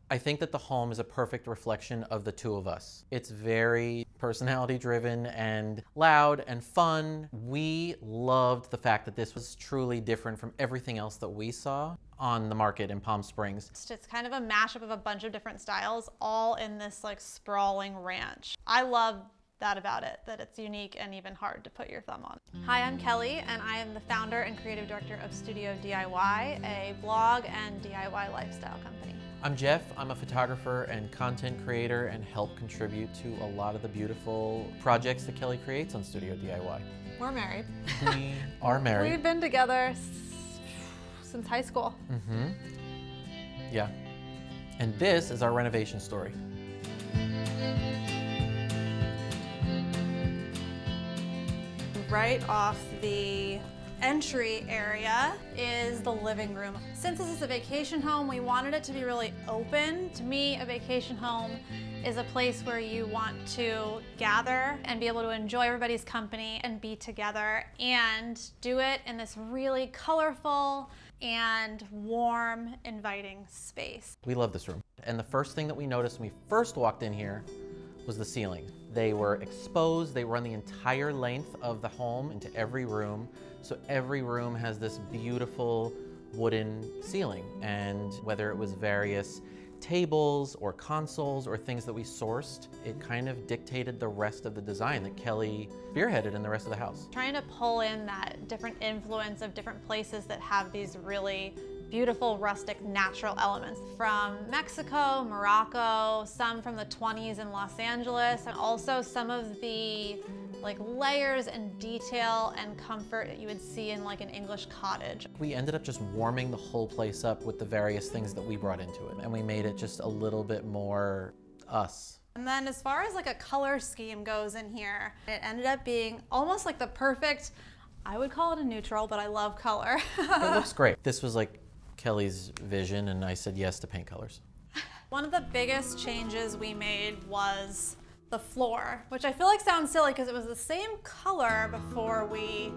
I think that the home is a perfect reflection of the two of us. It's very personality driven and loud and fun. We loved the fact that this was truly different from everything else that we saw on the market in Palm Springs. It's kind of a mashup of a bunch of different styles, all in this like sprawling ranch. I love that about it, that it's unique and even hard to put your thumb on. Hi, I'm Kelly, and I am the founder and creative director of Studio DIY, a blog and DIY lifestyle company. I'm Jeff. I'm a photographer and content creator and help contribute to a lot of the beautiful projects that Kelly creates on Studio DIY. We're married. We are married. We've been together since high school. Mm-hmm. Yeah. And this is our renovation story. Right off the entry area is the living room. Since this is a vacation home, we wanted it to be really open. To me, a vacation home is a place where you want to gather and be able to enjoy everybody's company and be together, and do it in this really colorful and warm, inviting space. We love this room. And the first thing that we noticed when we first walked in here was the ceiling. They were exposed. They run the entire length of the home into every room. So every room has this beautiful wooden ceiling. And whether it was various tables or consoles or things that we sourced, it kind of dictated the rest of the design that Kelly spearheaded in the rest of the house. Trying to pull in that different influence of different places that have these really beautiful, rustic, natural elements from Mexico, Morocco, some from the 20s in Los Angeles, and also some of the like layers and detail and comfort that you would see in like an English cottage. We ended up just warming the whole place up with the various things that we brought into it, and we made it just a little bit more us. And then as far as like a color scheme goes in here, it ended up being almost like the perfect, I would call it a neutral, but I love color. It looks great. This was like Kelly's vision, and I said yes to paint colors. One of the biggest changes we made was the floor, which I feel like sounds silly because it was the same color before we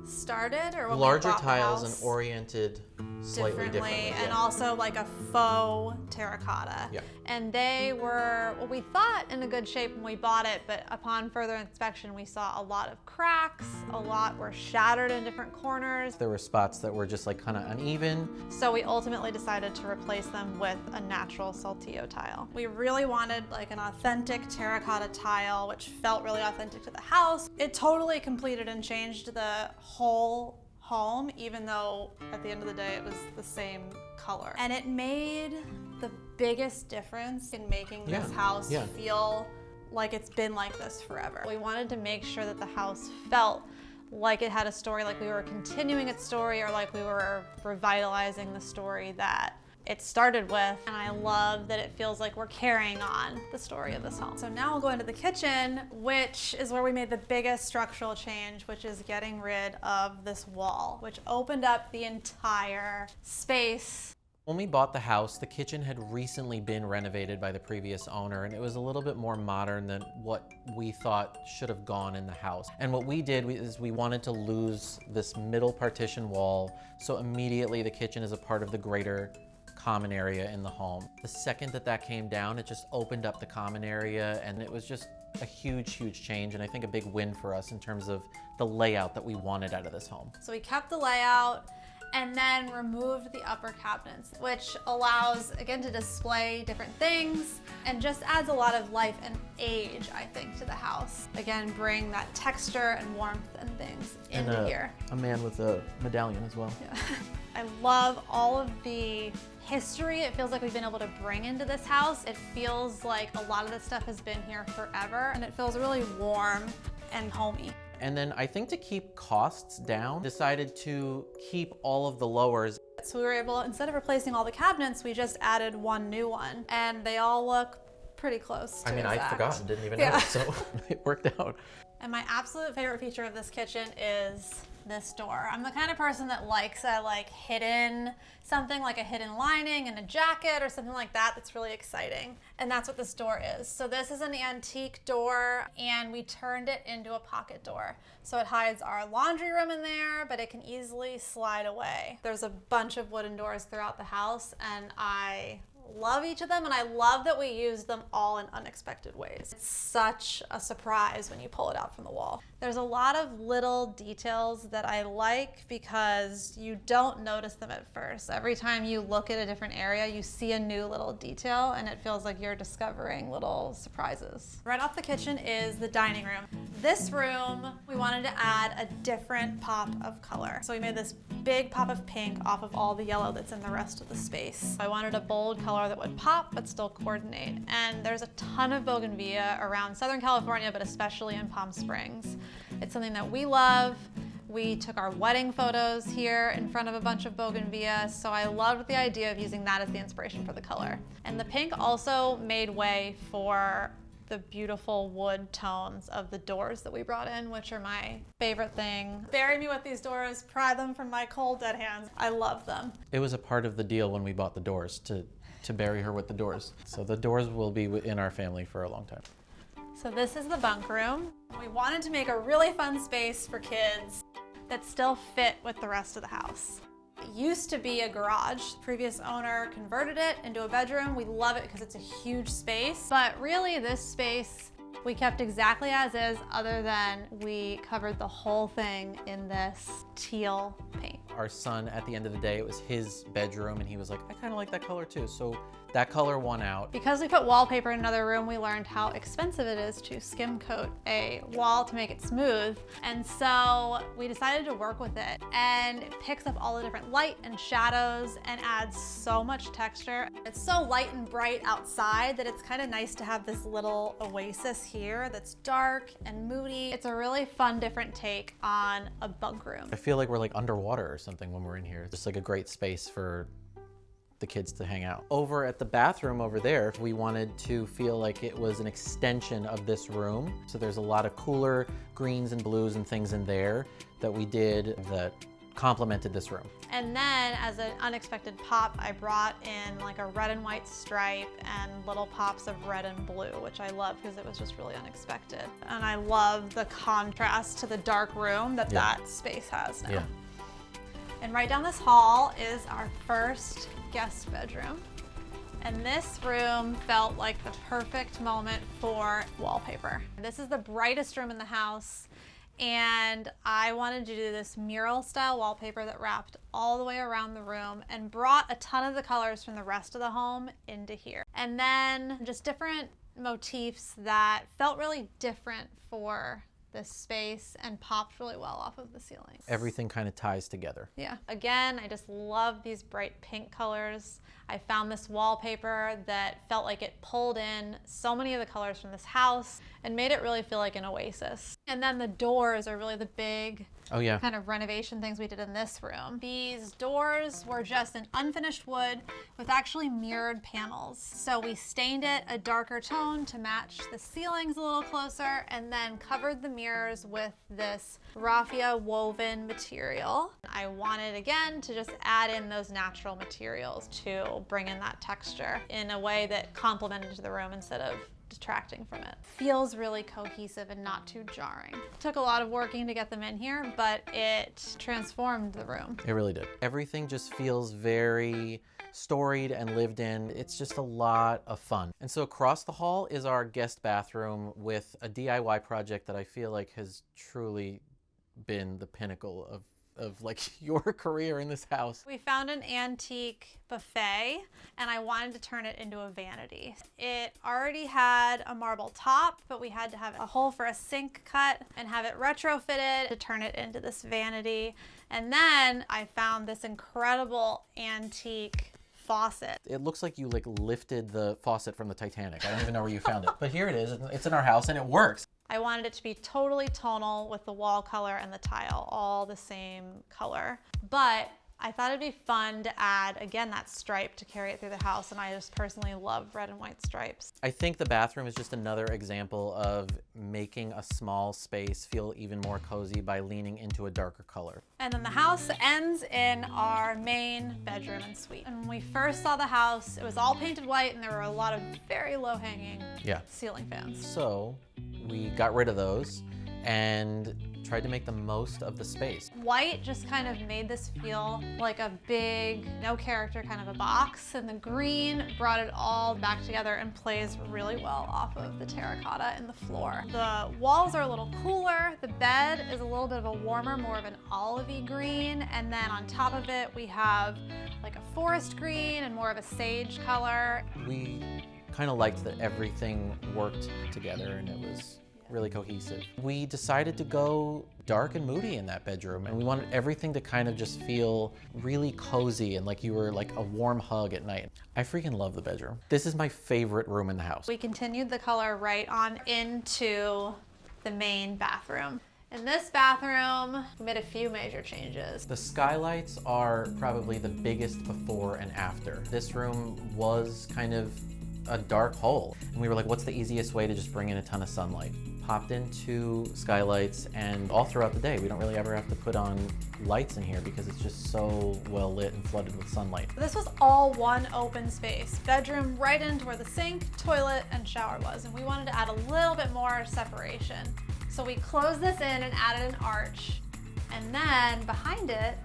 started, or when Larger we bought tiles the house, and oriented slightly differently. and Yeah. also like a faux terracotta. Yeah. And they were, well, we thought in a good shape when we bought it, but upon further inspection, we saw a lot of cracks, a lot were shattered in different corners. There were spots that were just like kind of uneven. So we ultimately decided to replace them with a natural saltillo tile. We really wanted like an authentic terracotta tile, which felt really authentic to the house. It totally completed and changed the whole home, even though at the end of the day it was the same color. And it made the biggest difference in making this house feel like it's been like this forever. We wanted to make sure that the house felt like it had a story, like we were continuing its story, or like we were revitalizing the story that it started with. And I love that it feels like we're carrying on the story of this home. So now we'll go into the kitchen, which is where we made the biggest structural change, which is getting rid of this wall, which opened up the entire space. When we bought the house, the kitchen had recently been renovated by the previous owner, and it was a little bit more modern than what we thought should have gone in the house. And what we did is we wanted to lose this middle partition wall, so immediately the kitchen is a part of the greater common area in the home. The second that that came down, it just opened up the common area, and it was just a huge, huge change, and I think a big win for us in terms of the layout that we wanted out of this home. So we kept the layout and then removed the upper cabinets, which allows, again, to display different things and just adds a lot of life and age, I think, to the house. Again, bring that texture and warmth and things into here. A man with a medallion as well. Yeah. I love all of the history it feels like we've been able to bring into this house. It feels like a lot of this stuff has been here forever, and it feels really warm and homey. And then I think to keep costs down, decided to keep all of the lowers. So we were able, instead of replacing all the cabinets, we just added one new one, and they all look pretty close to I exact. forgot and didn't even know, so it worked out. And my absolute favorite feature of this kitchen is this door. I'm the kind of person that likes a hidden something, like a hidden lining and a jacket or something like that that's really exciting. And that's what this door is. So this is an antique door, and we turned it into a pocket door. So it hides our laundry room in there, but it can easily slide away. There's a bunch of wooden doors throughout the house, and I Love each of them, and I love that we used them all in unexpected ways. It's such a surprise when you pull it out from the wall. There's a lot of little details that I like because you don't notice them at first. Every time you look at a different area, you see a new little detail, and it feels like you're discovering little surprises. Right off the kitchen is the dining room. This room, we wanted to add a different pop of color. So we made this big pop of pink off of all the yellow that's in the rest of the space. I wanted a bold color that would pop but still coordinate. And there's a ton of bougainvillea around Southern California, but especially in Palm Springs. It's something that we love. We took our wedding photos here in front of a bunch of bougainvillea, so I loved the idea of using that as the inspiration for the color. And the pink also made way for the beautiful wood tones of the doors that we brought in, which are my favorite thing. Bury me with these doors, pry them from my cold dead hands. I love them. It was a part of the deal when we bought the doors to bury her with the doors. So the doors will be in our family for a long time. So this is the bunk room. We wanted to make a really fun space for kids that still fit with the rest of the house. It used to be a garage. The previous owner converted it into a bedroom. We love it because it's a huge space, but really this space we kept exactly as is, other than we covered the whole thing in this teal paint. Our son, at the end of the day, it was his bedroom, and he was like, I kind of like that color too. So that color won out. Because we put wallpaper in another room, we learned how expensive it is to skim coat a wall to make it smooth. And so we decided to work with it, and it picks up all the different light and shadows and adds so much texture. It's so light and bright outside that it's kind of nice to have this little oasis here that's dark and moody. It's a really fun, different take on a bunk room. I feel like we're like underwater or something when we're in here. It's just like a great space for the kids to hang out. Over at the bathroom over there, we wanted to feel like it was an extension of this room. So there's a lot of cooler greens and blues and things in there that we did that complemented this room. And then as an unexpected pop, I brought in like a red and white stripe and little pops of red and blue, which I love because it was just really unexpected. And I love the contrast to the dark room that that space has now. Yeah. And right down this hall is our first guest bedroom. And this room felt like the perfect moment for wallpaper. This is the brightest room in the house, and I wanted to do this mural style wallpaper that wrapped all the way around the room and brought a ton of the colors from the rest of the home into here. And then just different motifs that felt really different for this space and popped really well off of the ceiling. Everything kind of ties together. Yeah. Again, I just love these bright pink colors. I found this wallpaper that felt like it pulled in so many of the colors from this house and made it really feel like an oasis. And then the doors are really the big kind of renovation things we did in this room. These doors were just an unfinished wood with actually mirrored panels. So we stained it a darker tone to match the ceilings a little closer, and then covered the mirrors with this raffia woven material. I wanted, again, to just add in those natural materials to bring in that texture in a way that complemented the room instead of detracting from it. Feels really cohesive and not too jarring. Took a lot of working to get them in here, but it transformed the room. It really did. Everything just feels very storied and lived in. It's just a lot of fun. And so across the hall is our guest bathroom with a DIY project that I feel like has truly been the pinnacle of like your career in this house. We found an antique buffet, and I wanted to turn it into a vanity. It already had a marble top, but we had to have a hole for a sink cut and have it retrofitted to turn it into this vanity. And then I found this incredible antique faucet. It looks like you like lifted the faucet from the Titanic. I don't even know where you found it, but here it is. It's in our house and it works. I wanted it to be totally tonal with the wall color and the tile, all the same color. But I thought it'd be fun to add, again, that stripe to carry it through the house, and I just personally love red and white stripes. I think the bathroom is just another example of making a small space feel even more cozy by leaning into a darker color. And then the house ends in our main bedroom and suite. And when we first saw the house, it was all painted white, and there were a lot of very low-hanging ceiling fans. So we got rid of those and tried to make the most of the space. White just kind of made this feel like a big, no character kind of a box, and the green brought it all back together and plays really well off of the terracotta and the floor. The walls are a little cooler, the bed is a little bit of a warmer, more of an olivey green, and then on top of it we have like a forest green and more of a sage color. We kind of liked that everything worked together and it was really cohesive. We decided to go dark and moody in that bedroom, and we wanted everything to kind of just feel really cozy and like you were like a warm hug at night. I freaking love the bedroom. This is my favorite room in the house. We continued the color right on into the main bathroom. In this bathroom, we made a few major changes. The skylights are probably the biggest before and after. This room was kind of a dark hole, and we were like, what's the easiest way to just bring in a ton of sunlight? Popped into skylights, and all throughout the day we don't really ever have to put on lights in here because it's just so well lit and flooded with sunlight. This was all one open space. Bedroom right into where the sink, toilet, and shower was, and we wanted to add a little bit more separation. So we closed this in and added an arch, and then behind it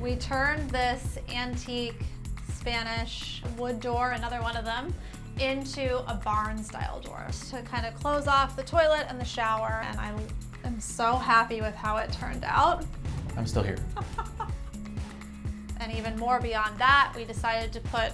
we turned this antique Spanish wood door, another one of them, into a barn style door to kind of close off the toilet and the shower, and I am so happy with how it turned out. I'm still here. And even more beyond that, we decided to put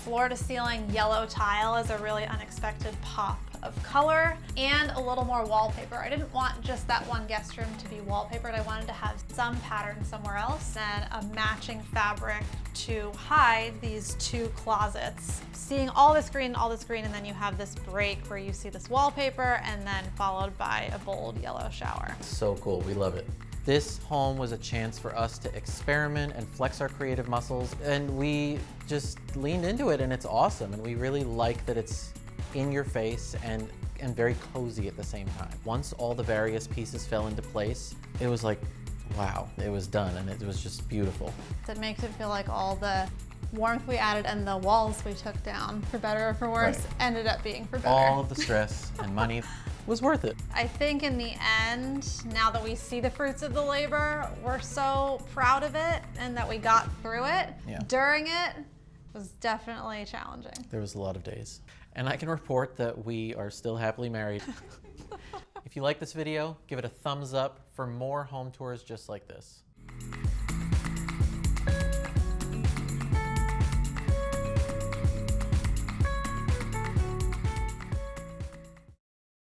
floor to ceiling yellow tile as a really unexpected pop of color and a little more wallpaper. I didn't want just that one guest room to be wallpapered. I wanted to have some pattern somewhere else and a matching fabric to hide these two closets. Seeing all this green, and then you have this break where you see this wallpaper and then followed by a bold yellow shower. So cool, we love it. This home was a chance for us to experiment and flex our creative muscles, and we just leaned into it, and it's awesome. And we really like that it's in your face and very cozy at the same time. Once all the various pieces fell into place, it was like, wow, it was done, and it was just beautiful. It makes it feel like all the warmth we added and the walls we took down, for better or for worse, Right. ended up being for better. All of the stress and money was worth it. I think in the end, now that we see the fruits of the labor, we're so proud of it and that we got through it. Yeah. During it was definitely challenging. There was a lot of days. And I can report that we are still happily married. If you like this video, give it a thumbs up for more home tours just like this.